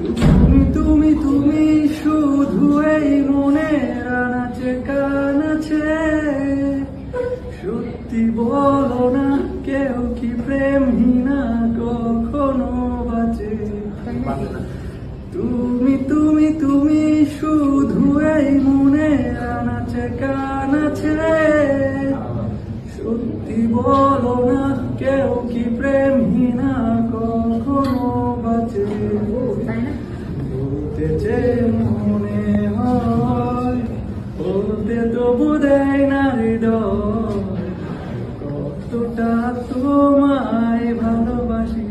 তুমি তুমি তুমি শুধু এই মনের আনাচে কানাচে, সত্যি বলো না কেউ কি প্রেমহীনা কখনো বাঁচে? তুমি তুমি তুমি শুধু এই মনের আনাচে কানাচে, সত্যি বলো না কেউ কি প্রেমহীনা কখনো বাঁচে? বলতে যে মনে হয় বলতে তবু দেয় না হৃদয়, কতটা তোমায় ভালোবাসি।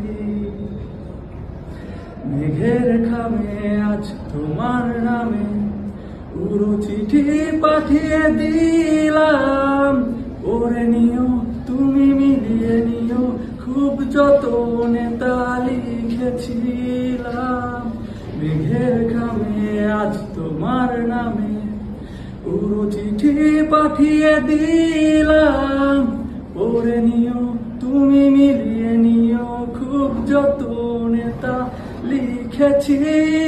মেঘের খামে আজ তোমার নামে পুরো চিঠি পাঠিয়ে দিলাম, পড়ে নিও তুমি মিলিয়ে নিও, খুব যতনে তা লিখেছিলাম। মেঘের খামে আজ তোমার নামে পুরো চিঠি পাঠিয়ে দিলাম, পড়ে নিও তুমি মিলিয়ে নিও, খুব যতনে তা লিখেছিলাম।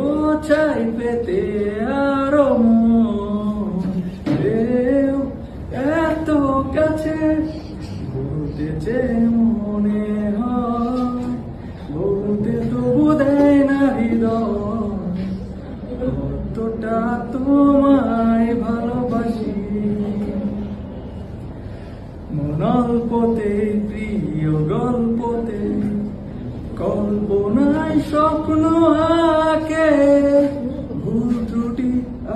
ও চাই পেতে আরো মন, এত কাছে বলতে যে মনে হয়, বলতে তবু দেয় না হৃদয়, কতটা তোমায় ভালোবাসি। মনল্পতে প্রিয় গল্পতে কল্পনায় স্বপ্ন আঁকে, ভুল ত্রুটি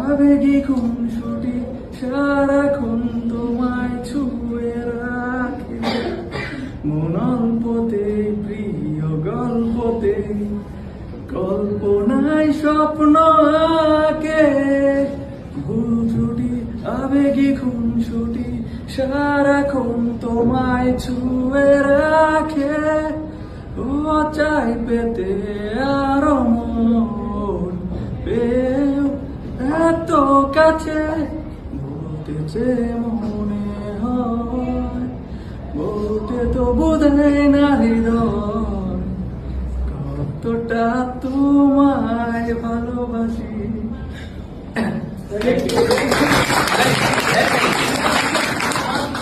আবেগী খুনসুটি সারাক্ষণ তোমায় ছুঁয়ে রাখে। মনল্পতে প্রিয় গল্পতে কল্পনায় স্বপ্ন আঁকে, ভুল ত্রুটি আবেগী খুনসুটি সারাক্ষণ তোমায় ছুঁয়ে রাখে। ও চাই পেতে আরো মন, পেও এত কাছে বলতে যে মনে হয়, বলতে তবু দেয় না হৃদয়, কতটা তোমায় ভালোবাসি।